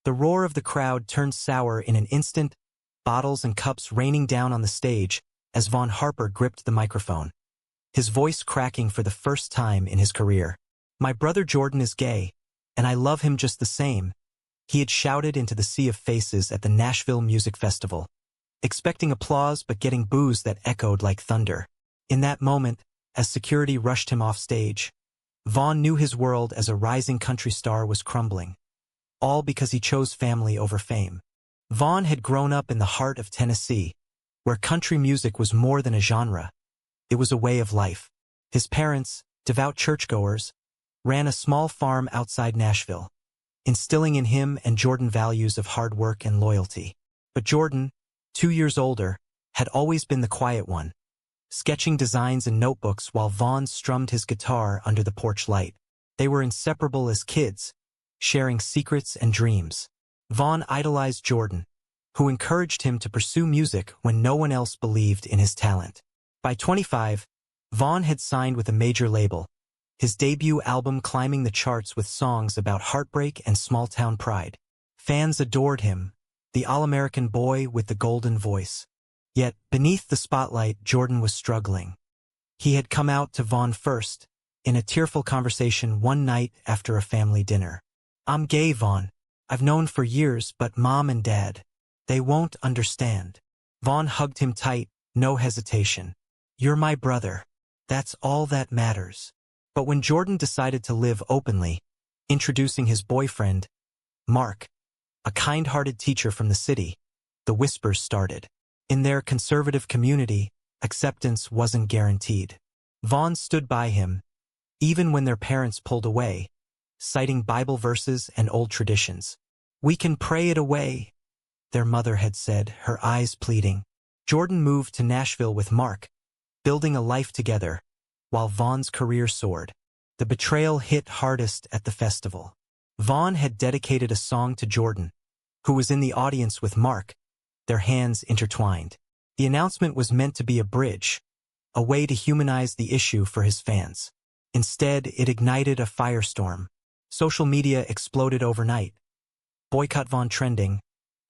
The roar of the crowd turned sour in an instant, bottles and cups raining down on the stage as Von Harper gripped the microphone, his voice cracking for the first time in his career. "My brother Jordan is gay, and I love him just the same," he had shouted into the sea of faces at the Nashville Music Festival, expecting applause but getting boos that echoed like thunder. In that moment, as security rushed him off stage, Vaughn knew his world as a rising country star was crumbling, all because he chose family over fame. Vaughn had grown up in the heart of Tennessee, where country music was more than a genre. It was a way of life. His parents, devout churchgoers, ran a small farm outside Nashville, instilling in him and Jordan values of hard work and loyalty. But Jordan, 2 years older, had always been the quiet one, sketching designs in notebooks while Vaughn strummed his guitar under the porch light. They were inseparable as kids, sharing secrets and dreams. Vaughn idolized Jordan, who encouraged him to pursue music when no one else believed in his talent. By 25, Vaughn had signed with a major label, his debut album climbing the charts with songs about heartbreak and small-town pride. Fans adored him, the all-American boy with the golden voice. Yet, beneath the spotlight, Jordan was struggling. He had come out to Vaughn first, in a tearful conversation one night after a family dinner. "I'm gay, Vaughn. I've known for years, but Mom and Dad, they won't understand." Vaughn hugged him tight, no hesitation. "You're my brother. That's all that matters." But when Jordan decided to live openly, introducing his boyfriend, Mark, a kind-hearted teacher from the city, the whispers started. In their conservative community, acceptance wasn't guaranteed. Vaughn stood by him, even when their parents pulled away, citing Bible verses and old traditions. "We can pray it away," their mother had said, her eyes pleading. Jordan moved to Nashville with Mark, building a life together, while Vaughn's career soared. The betrayal hit hardest at the festival. Vaughn had dedicated a song to Jordan, who was in the audience with Mark, their hands intertwined. The announcement was meant to be a bridge, a way to humanize the issue for his fans. Instead, it ignited a firestorm. Social media exploded overnight. Boycott Vaughn trending,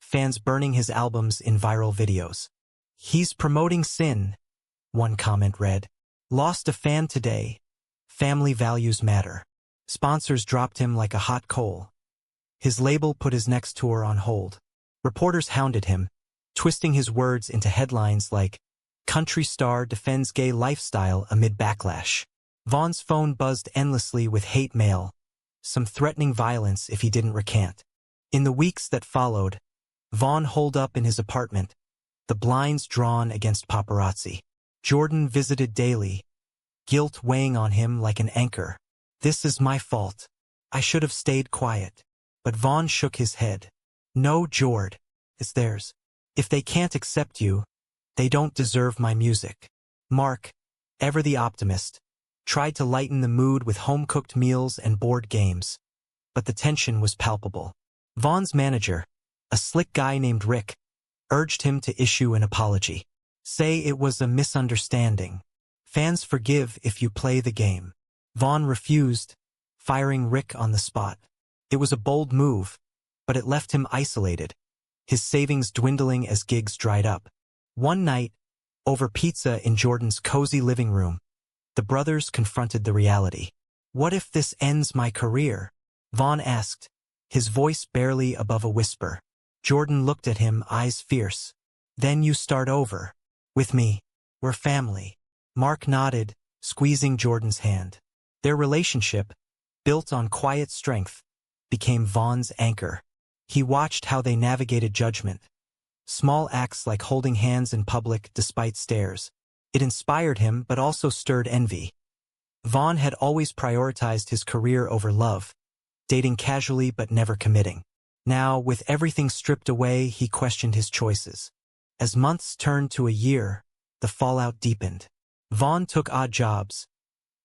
fans burning his albums in viral videos. "He's promoting sin," one comment read. "Lost a fan today. Family values matter." Sponsors dropped him like a hot coal. His label put his next tour on hold. Reporters hounded him, twisting his words into headlines like, "Country star defends gay lifestyle amid backlash." Vaughn's phone buzzed endlessly with hate mail, some threatening violence if he didn't recant. In the weeks that followed, Vaughn holed up in his apartment, the blinds drawn against paparazzi. Jordan visited daily, guilt weighing on him like an anchor. "This is my fault. I should have stayed quiet." But Vaughn shook his head. "No, Jord, it's theirs. If they can't accept you, they don't deserve my music." Mark, ever the optimist, tried to lighten the mood with home-cooked meals and board games, but the tension was palpable. Vaughn's manager, a slick guy named Rick, urged him to issue an apology. "Say it was a misunderstanding. Fans forgive if you play the game." Vaughn refused, firing Rick on the spot. It was a bold move, but it left him isolated, his savings dwindling as gigs dried up. One night, over pizza in Jordan's cozy living room, the brothers confronted the reality. "What if this ends my career?" Vaughn asked, his voice barely above a whisper. Jordan looked at him, eyes fierce. "Then you start over. With me. We're family." Mark nodded, squeezing Jordan's hand. Their relationship, built on quiet strength, became Vaughn's anchor. He watched how they navigated judgment. Small acts like holding hands in public despite stares. It inspired him but also stirred envy. Vaughn had always prioritized his career over love, dating casually but never committing. Now, with everything stripped away, he questioned his choices. As months turned to a year, the fallout deepened. Vaughn took odd jobs,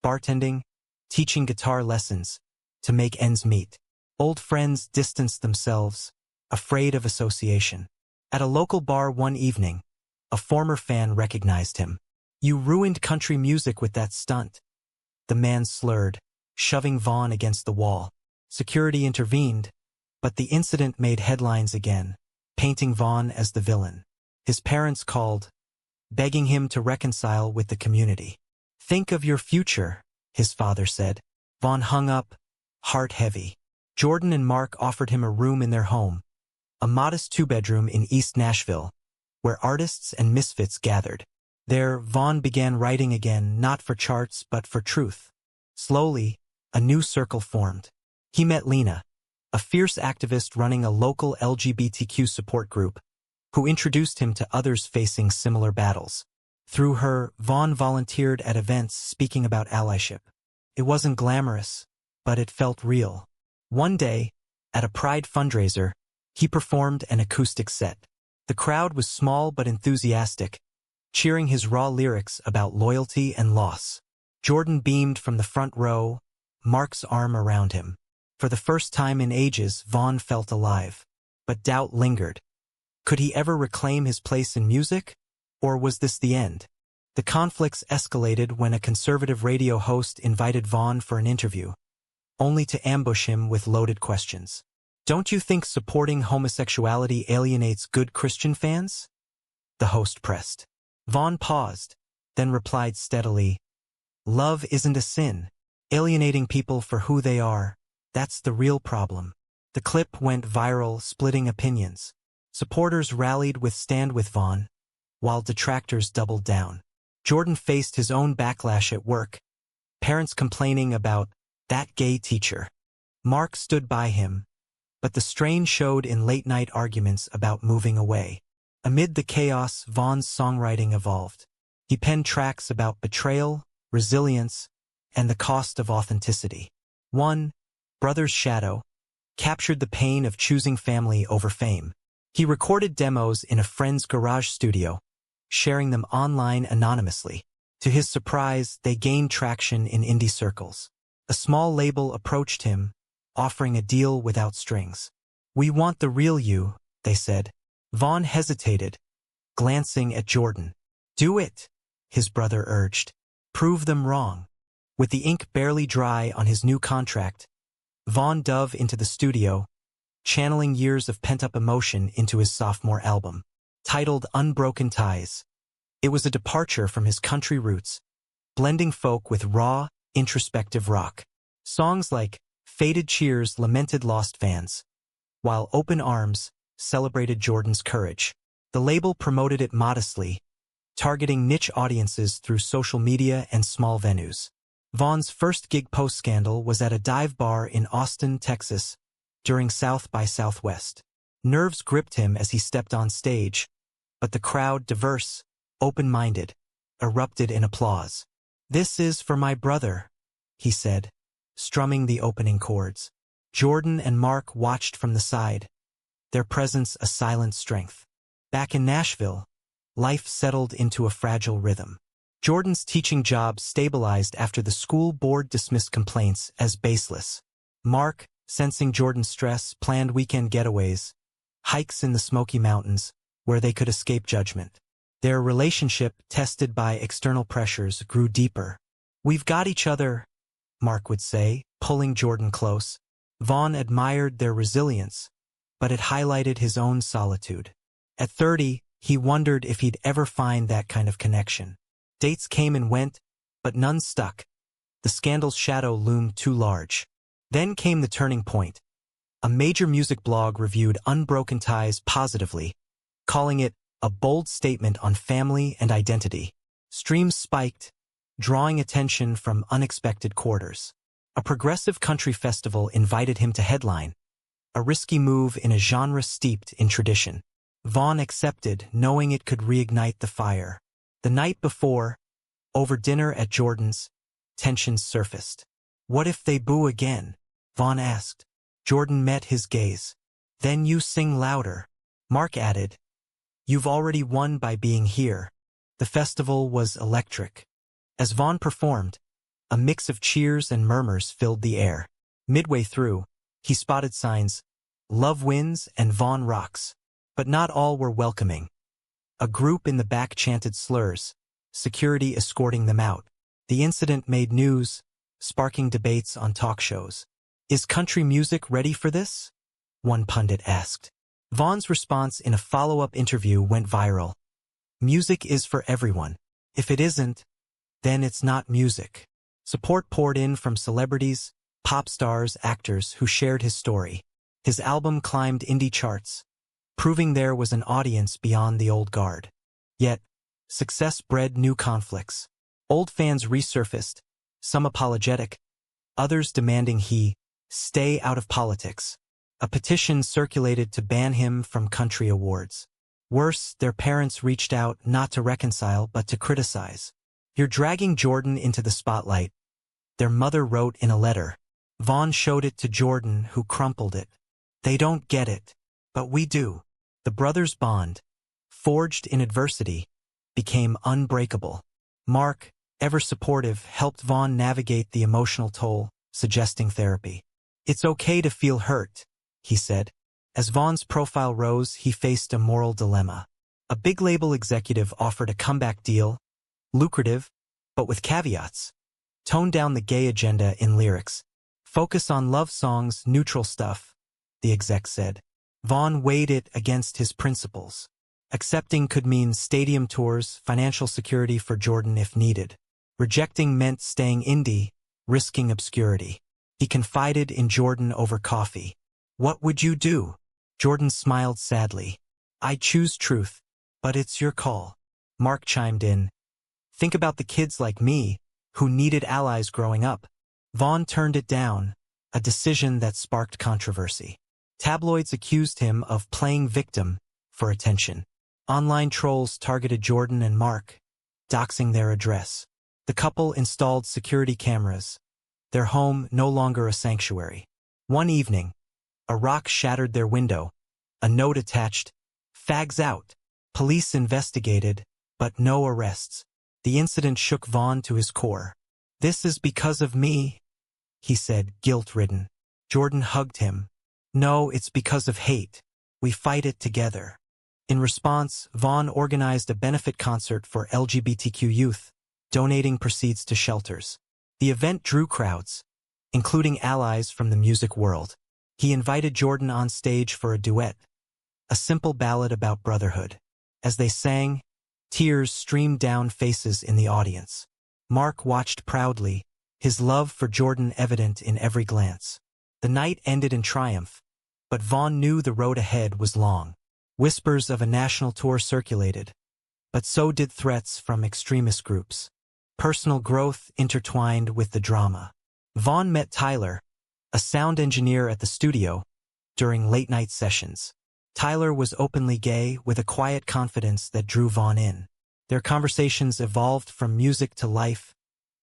bartending, teaching guitar lessons, to make ends meet. Old friends distanced themselves, afraid of association. At a local bar one evening, a former fan recognized him. "You ruined country music with that stunt." The man slurred, shoving Vaughn against the wall. Security intervened, But the incident made headlines again, painting Vaughn as the villain. His parents called, begging him to reconcile with the community. "Think of your future," his father said. Vaughn hung up, heart heavy. Jordan and Mark offered him a room in their home, a modest two-bedroom in East Nashville, where artists and misfits gathered. There, Vaughn began writing again, not for charts but for truth. Slowly, a new circle formed. He met Lena, a fierce activist running a local LGBTQ support group, who introduced him to others facing similar battles. Through her, Vaughn volunteered at events speaking about allyship. It wasn't glamorous, but it felt real. One day, at a Pride fundraiser, he performed an acoustic set. The crowd was small but enthusiastic, cheering his raw lyrics about loyalty and loss. Jordan beamed from the front row, Mark's arm around him. For the first time in ages, Vaughn felt alive. But doubt lingered. Could he ever reclaim his place in music? Or was this the end? The conflicts escalated when a conservative radio host invited Vaughn for an interview, only to ambush him with loaded questions. "Don't you think supporting homosexuality alienates good Christian fans?" the host pressed. Vaughn paused, then replied steadily, "Love isn't a sin. Alienating people for who they are, that's the real problem." The clip went viral, splitting opinions. Supporters rallied with "Stand with Vaughn," while detractors doubled down. Jordan faced his own backlash at work, parents complaining about "that gay teacher." Mark stood by him, but the strain showed in late-night arguments about moving away. Amid the chaos, Vaughn's songwriting evolved. He penned tracks about betrayal, resilience, and the cost of authenticity. One, "Brother's Shadow," captured the pain of choosing family over fame. He recorded demos in a friend's garage studio, sharing them online anonymously. To his surprise, they gained traction in indie circles. A small label approached him, offering a deal without strings. "We want the real you," they said. Vaughn hesitated, glancing at Jordan. "Do it," his brother urged. "Prove them wrong." With the ink barely dry on his new contract, Vaughn dove into the studio, channeling years of pent-up emotion into his sophomore album. Titled Unbroken Ties, it was a departure from his country roots, blending folk with raw, introspective rock. Songs like "Faded Cheers" lamented lost fans, while "Open Arms" celebrated Jordan's courage. The label promoted it modestly, targeting niche audiences through social media and small venues. Vaughn's first gig post-scandal was at a dive bar in Austin, Texas, during South by Southwest. Nerves gripped him as he stepped on stage, but the crowd, diverse, open-minded, erupted in applause. "This is for my brother," he said, strumming the opening chords. Jordan and Mark watched from the side, their presence a silent strength. Back in Nashville, life settled into a fragile rhythm. Jordan's teaching job stabilized after the school board dismissed complaints as baseless. Mark, sensing Jordan's stress, planned weekend getaways, hikes in the Smoky Mountains, where they could escape judgment. Their relationship, tested by external pressures, grew deeper. "We've got each other," Mark would say, pulling Jordan close. Vaughn admired their resilience, but it highlighted his own solitude. At 30, he wondered if he'd ever find that kind of connection. Dates came and went, but none stuck. The scandal's shadow loomed too large. Then came the turning point. A major music blog reviewed Unbroken Ties positively, calling it a bold statement on family and identity. Streams spiked, drawing attention from unexpected quarters. A progressive country festival invited him to headline, a risky move in a genre steeped in tradition. Vaughn accepted, knowing it could reignite the fire. The night before, over dinner at Jordan's, tensions surfaced. "What if they boo again?" Vaughn asked. Jordan met his gaze. "Then you sing louder." Mark added, "You've already won by being here." The festival was electric. As Vaughn performed, a mix of cheers and murmurs filled the air. Midway through, he spotted signs, "Love Wins" and "Vaughn Rocks." But not all were welcoming. A group in the back chanted slurs, security escorting them out. The incident made news, sparking debates on talk shows. Is country music ready for this? one pundit asked. Vaughn's response in a follow-up interview went viral. Music is for everyone. If it isn't, then it's not music. Support poured in from celebrities, pop stars, actors who shared his story. His album climbed indie charts, proving there was an audience beyond the old guard. Yet, success bred new conflicts. Old fans resurfaced, some apologetic, others demanding he stay out of politics. A petition circulated to ban him from country awards. Worse, their parents reached out not to reconcile but to criticize. You're dragging Jordan into the spotlight, their mother wrote in a letter. Vaughn showed it to Jordan, who crumpled it. They don't get it, but we do. The brothers' bond, forged in adversity, became unbreakable. Mark, ever supportive, helped Vaughn navigate the emotional toll, suggesting therapy. It's okay to feel hurt, he said. As Vaughn's profile rose, he faced a moral dilemma. A big label executive offered a comeback deal, lucrative, but with caveats. Tone down the gay agenda in lyrics. Focus on love songs, neutral stuff, the exec said. Vaughn weighed it against his principles. Accepting could mean stadium tours, financial security for Jordan if needed. Rejecting meant staying indie, risking obscurity. He confided in Jordan over coffee. What would you do? Jordan smiled sadly. I choose truth, but it's your call. Mark chimed in. Think about the kids like me, who needed allies growing up. Vaughn turned it down, a decision that sparked controversy. Tabloids accused him of playing victim for attention. Online trolls targeted Jordan and Mark, doxing their address. The couple installed security cameras, their home no longer a sanctuary. One evening, a rock shattered their window, a note attached, "Fags out." Police investigated, but no arrests. The incident shook Vaughn to his core. This is because of me, he said, guilt-ridden. Jordan hugged him. No, it's because of hate. We fight it together. In response, Vaughn organized a benefit concert for LGBTQ youth, donating proceeds to shelters. The event drew crowds, including allies from the music world. He invited Jordan on stage for a duet, a simple ballad about brotherhood. As they sang, tears streamed down faces in the audience. Mark watched proudly, his love for Jordan evident in every glance. The night ended in triumph, but Vaughn knew the road ahead was long. Whispers of a national tour circulated, but so did threats from extremist groups. Personal growth intertwined with the drama. Vaughn met Tyler, a sound engineer at the studio, during late-night sessions. Tyler was openly gay with a quiet confidence that drew Vaughn in. Their conversations evolved from music to life,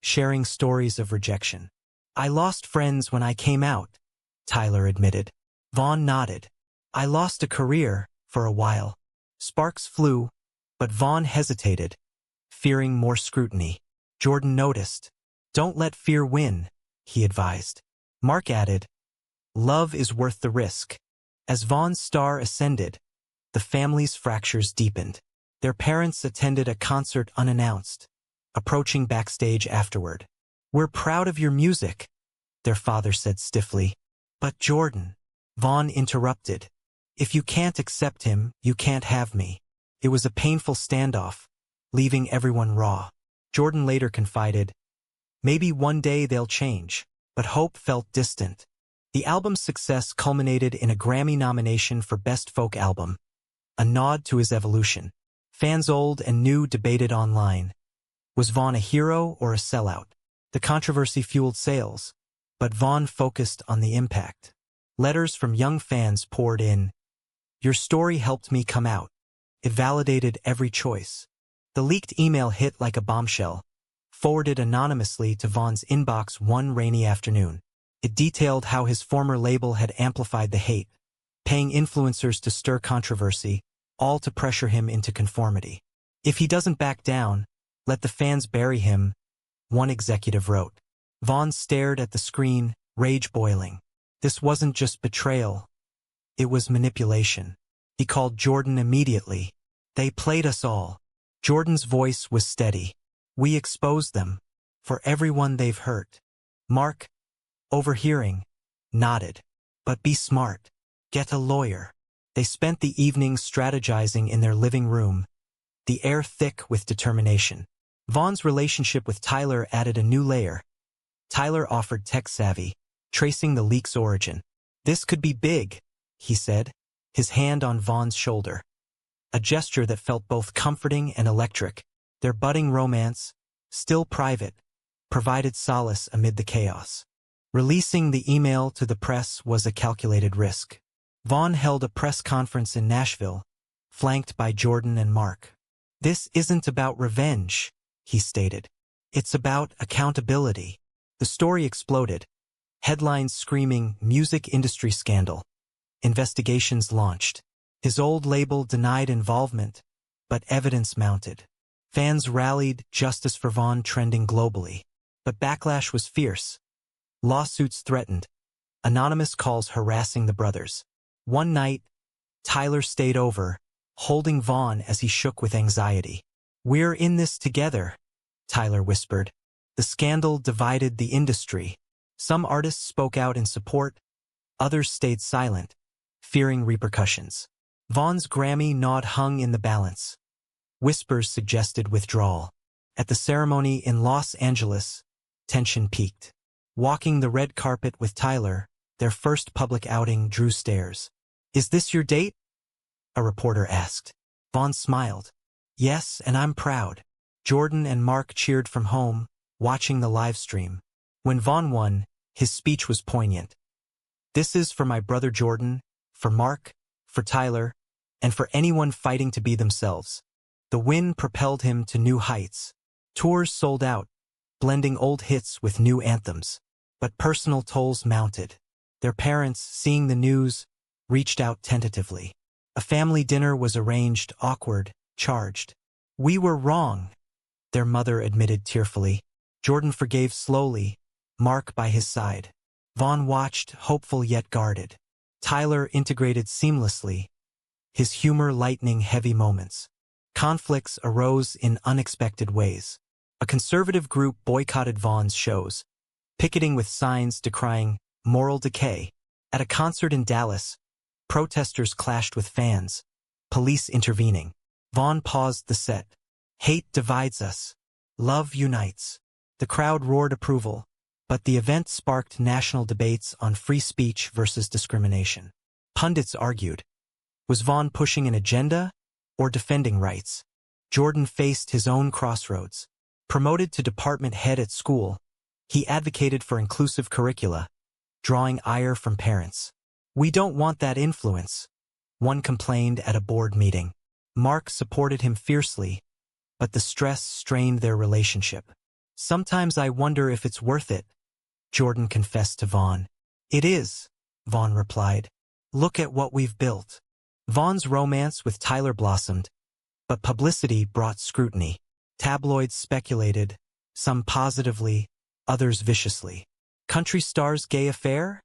sharing stories of rejection. I lost friends when I came out, Tyler admitted. Vaughn nodded. I lost a career for a while. Sparks flew, but Vaughn hesitated, fearing more scrutiny. Jordan noticed. Don't let fear win, he advised. Mark added, love is worth the risk. As Vaughn's star ascended, the family's fractures deepened. Their parents attended a concert unannounced, approaching backstage afterward. We're proud of your music, their father said stiffly. But Jordan, Vaughn interrupted. If you can't accept him, you can't have me. It was a painful standoff, leaving everyone raw. Jordan later confided, maybe one day they'll change, but hope felt distant. The album's success culminated in a Grammy nomination for Best Folk Album, a nod to his evolution. Fans old and new debated online. Was Vaughn a hero or a sellout? The controversy fueled sales, but Vaughn focused on the impact. Letters from young fans poured in. Your story helped me come out. It validated every choice. The leaked email hit like a bombshell, forwarded anonymously to Vaughn's inbox one rainy afternoon. It detailed how his former label had amplified the hate, paying influencers to stir controversy, all to pressure him into conformity. If he doesn't back down, let the fans bury him, one executive wrote. Vaughn stared at the screen, rage boiling. This wasn't just betrayal. It was manipulation. He called Jordan immediately. They played us all. Jordan's voice was steady. We exposed them. For everyone they've hurt. Mark, overhearing, nodded. But be smart. Get a lawyer. They spent the evening strategizing in their living room, the air thick with determination. Vaughn's relationship with Tyler added a new layer. Tyler offered tech savvy, tracing the leak's origin. This could be big, he said, his hand on Vaughn's shoulder. A gesture that felt both comforting and electric. Their budding romance, still private, provided solace amid the chaos. Releasing the email to the press was a calculated risk. Vaughn held a press conference in Nashville, flanked by Jordan and Mark. "This isn't about revenge," he stated. "It's about accountability." The story exploded. Headlines screaming, "Music industry scandal." Investigations launched. His old label denied involvement, but evidence mounted. Fans rallied, justice for Vaughn trending globally. But backlash was fierce. Lawsuits threatened. Anonymous calls harassing the brothers. One night, Tyler stayed over, holding Vaughn as he shook with anxiety. "We're in this together," Tyler whispered. The scandal divided the industry. Some artists spoke out in support, others stayed silent, fearing repercussions. Vaughn's Grammy nod hung in the balance. Whispers suggested withdrawal. At the ceremony in Los Angeles, tension peaked. Walking the red carpet with Tyler, their first public outing drew stares. "Is this your date?" a reporter asked. Vaughn smiled. "Yes, and I'm proud." Jordan and Mark cheered from home, watching the live stream. When Vaughn won, his speech was poignant. "This is for my brother Jordan, for Mark, for Tyler, and for anyone fighting to be themselves." The win propelled him to new heights. Tours sold out, blending old hits with new anthems. But personal tolls mounted. Their parents, seeing the news, reached out tentatively. A family dinner was arranged, awkward, charged. "We were wrong," their mother admitted tearfully. Jordan forgave slowly, Mark by his side. Vaughn watched, hopeful yet guarded. Tyler integrated seamlessly, his humor lightening heavy moments. Conflicts arose in unexpected ways. A conservative group boycotted Vaughn's shows, picketing with signs decrying moral decay. At a concert in Dallas, protesters clashed with fans, police intervening. Vaughn paused the set. "Hate divides us. Love unites." The crowd roared approval, but the event sparked national debates on free speech versus discrimination. Pundits argued. Was Vaughn pushing an agenda or defending rights? Jordan faced his own crossroads. Promoted to department head at school, he advocated for inclusive curricula, drawing ire from parents. "We don't want that influence," one complained at a board meeting. Mark supported him fiercely, but the stress strained their relationship. "Sometimes I wonder if it's worth it," Jordan confessed to Vaughn. "It is," Vaughn replied. "Look at what we've built." Vaughn's romance with Tyler blossomed, but publicity brought scrutiny. Tabloids speculated, some positively, others viciously. "Country star's gay affair?"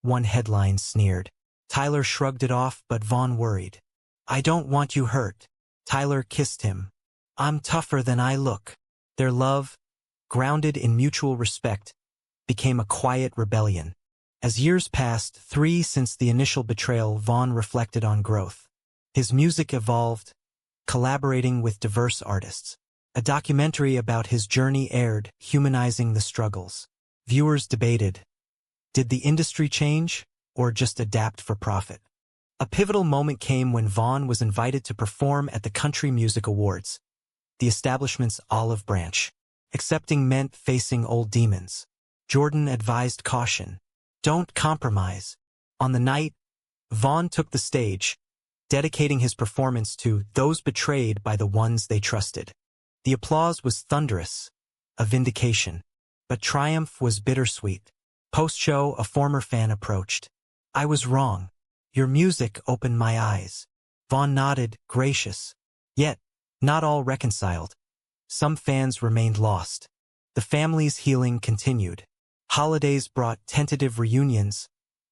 one headline sneered. Tyler shrugged it off, but Vaughn worried. "I don't want you hurt." Tyler kissed him. "I'm tougher than I look." Their love, grounded in mutual respect, became a quiet rebellion. As years passed, 3 since the initial betrayal, Vaughn reflected on growth. His music evolved, collaborating with diverse artists. A documentary about his journey aired, humanizing the struggles. Viewers debated, did the industry change, or just adapt for profit? A pivotal moment came when Vaughn was invited to perform at the Country Music Awards, the establishment's olive branch. Accepting meant facing old demons. Jordan advised caution. Don't compromise. On the night, Vaughn took the stage, dedicating his performance to those betrayed by the ones they trusted. The applause was thunderous, a vindication, but triumph was bittersweet. Post-show, a former fan approached. "I was wrong. Your music opened my eyes." Vaughn nodded, gracious. Yet, not all reconciled. Some fans remained lost. The family's healing continued. Holidays brought tentative reunions,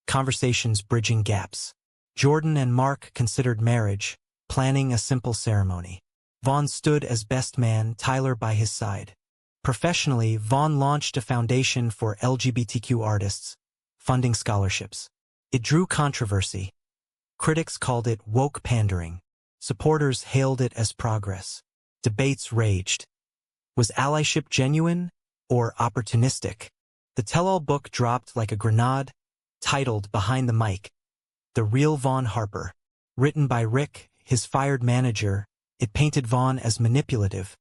conversations bridging gaps. Jordan and Mark considered marriage, planning a simple ceremony. Vaughn stood as best man, Tyler by his side. Professionally, Vaughn launched a foundation for LGBTQ artists, funding scholarships. It drew controversy. Critics called it woke pandering. Supporters hailed it as progress. Debates raged. Was allyship genuine or opportunistic? The tell-all book dropped like a grenade, titled Behind the Mic, The Real Vaughn Harper. Written by Rick, his fired manager, it painted Vaughn as manipulative,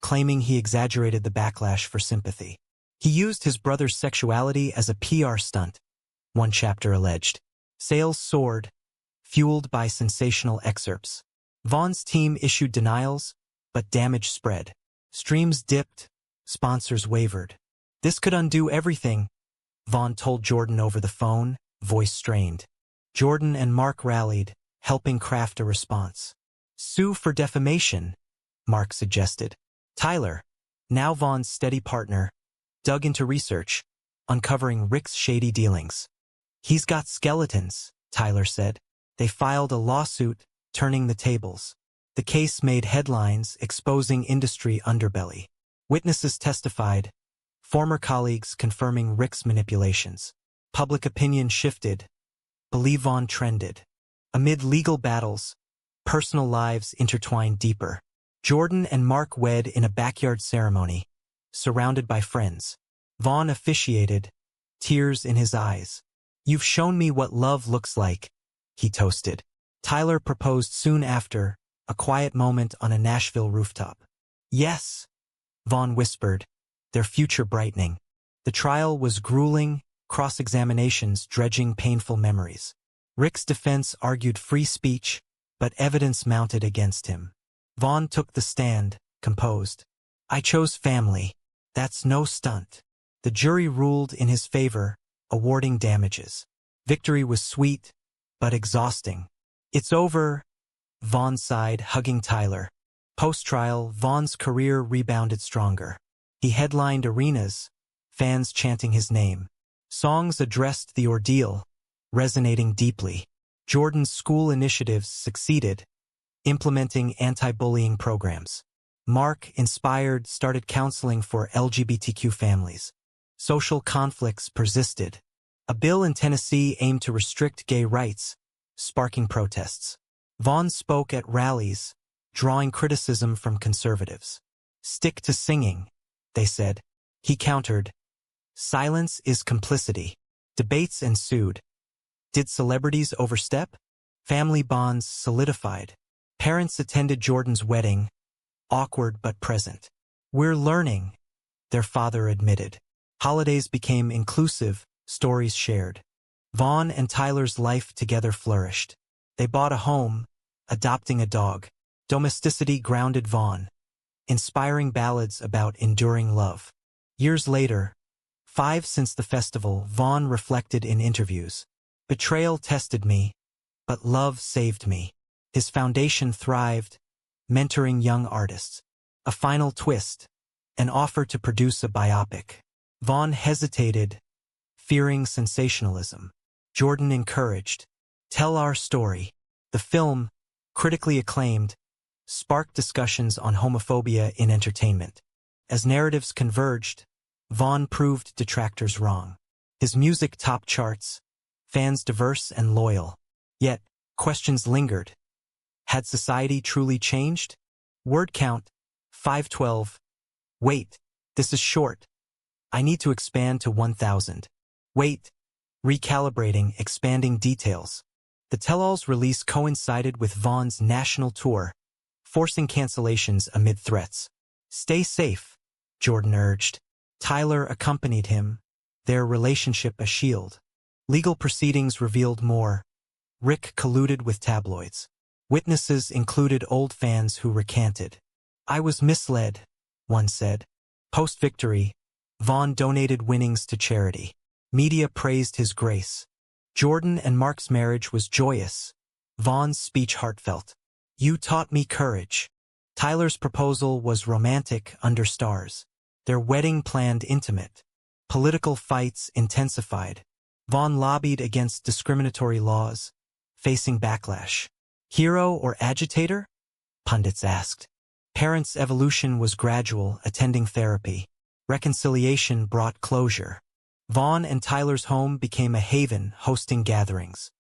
claiming he exaggerated the backlash for sympathy. He used his brother's sexuality as a PR stunt, one chapter alleged. Sales soared, fueled by sensational excerpts. Vaughn's team issued denials, but damage spread. Streams dipped, sponsors wavered. This could undo everything, Vaughn told Jordan over the phone, voice strained. Jordan and Mark rallied, helping craft a response. Sue for defamation, Mark suggested. Tyler, now Vaughn's steady partner, dug into research, uncovering Rick's shady dealings. He's got skeletons, Tyler said. They filed a lawsuit, turning the tables. The case made headlines, exposing industry underbelly. Witnesses testified, former colleagues confirming Rick's manipulations. Public opinion shifted. Believe Vaughn trended. Amid legal battles, personal lives intertwined deeper. Jordan and Mark wed in a backyard ceremony, surrounded by friends. Vaughn officiated, tears in his eyes. You've shown me what love looks like, he toasted. Tyler proposed soon after, a quiet moment on a Nashville rooftop. Yes, Vaughn whispered, their future brightening. The trial was grueling, cross-examinations dredging painful memories. Rick's defense argued free speech, but evidence mounted against him. Vaughn took the stand, composed. I chose family. That's no stunt. The jury ruled in his favor, awarding damages. Victory was sweet, but exhausting. It's over, Vaughn sighed, hugging Tyler. Post-trial, Vaughn's career rebounded stronger. He headlined arenas, fans chanting his name. Songs addressed the ordeal, resonating deeply. Jordan's school initiatives succeeded, implementing anti-bullying programs. Mark, inspired, started counseling for LGBTQ families. Social conflicts persisted. A bill in Tennessee aimed to restrict gay rights, sparking protests. Vaughn spoke at rallies, drawing criticism from conservatives. Stick to singing, they said. He countered, silence is complicity. Debates ensued. Did celebrities overstep? Family bonds solidified. Parents attended Jordan's wedding, awkward but present. We're learning, their father admitted. Holidays became inclusive, stories shared. Vaughn and Tyler's life together flourished. They bought a home, adopting a dog. Domesticity grounded Vaughn, inspiring ballads about enduring love. Years later, 5 since the festival, Vaughn reflected in interviews. Betrayal tested me, but love saved me. His foundation thrived, mentoring young artists. A final twist, an offer to produce a biopic. Vaughn hesitated, fearing sensationalism. Jordan encouraged, tell our story. The film, critically acclaimed, sparked discussions on homophobia in entertainment. As narratives converged, Vaughn proved detractors wrong. His music topped charts, fans diverse and loyal. Yet, questions lingered. Had society truly changed? Word count, 512. Wait, this is short. I need to expand to 1,000. Wait, recalibrating, expanding details. The tell-all's release coincided with Vaughn's national tour, forcing cancellations amid threats. Stay safe, Jordan urged. Tyler accompanied him, their relationship a shield. Legal proceedings revealed more. Rick colluded with tabloids. Witnesses included old fans who recanted. I was misled, one said. Post-victory, Vaughn donated winnings to charity. Media praised his grace. Jordan and Mark's marriage was joyous. Vaughn's speech heartfelt. You taught me courage. Tyler's proposal was romantic under stars. Their wedding planned intimate. Political fights intensified. Vaughn lobbied against discriminatory laws, facing backlash. Hero or agitator? Pundits asked. Parents' evolution was gradual, attending therapy. Reconciliation brought closure. Vaughn and Tyler's home became a haven, hosting gatherings.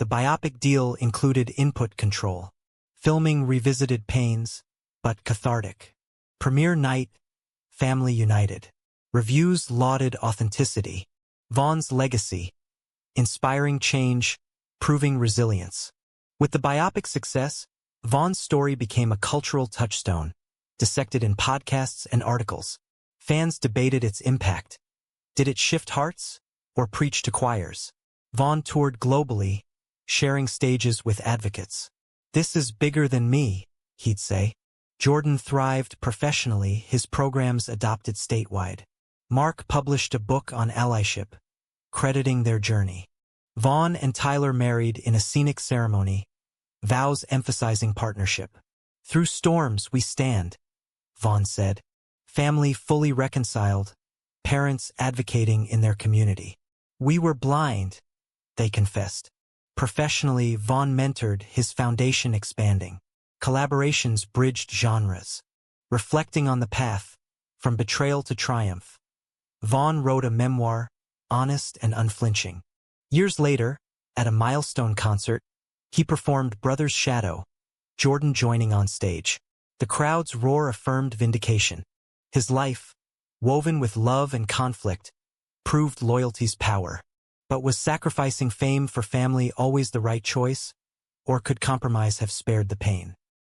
The biopic deal included input control. Filming revisited pains, but cathartic. Premiere night, family united. Reviews lauded authenticity. Vaughn's legacy, inspiring change, proving resilience. With the biopic's success, Vaughn's story became a cultural touchstone, dissected in podcasts and articles. Fans debated its impact. Did it shift hearts or preach to choirs? Vaughn toured globally, sharing stages with advocates. "This is bigger than me," he'd say. Jordan thrived professionally, his programs adopted statewide. Mark published a book on allyship, crediting their journey. Vaughn and Tyler married in a scenic ceremony, vows emphasizing partnership. "Through storms we stand," Vaughn said. Family fully reconciled, parents advocating in their community. "We were blind," they confessed. Professionally, Vaughn mentored, his foundation expanding. Collaborations bridged genres. Reflecting on the path, from betrayal to triumph, Vaughn wrote a memoir, honest and unflinching. Years later, at a milestone concert, he performed Brother's Shadow, Jordan joining on stage. The crowd's roar affirmed Vindication. His life, woven with love and conflict, proved loyalty's power. But was sacrificing fame for family always the right choice? Or could compromise have spared the pain?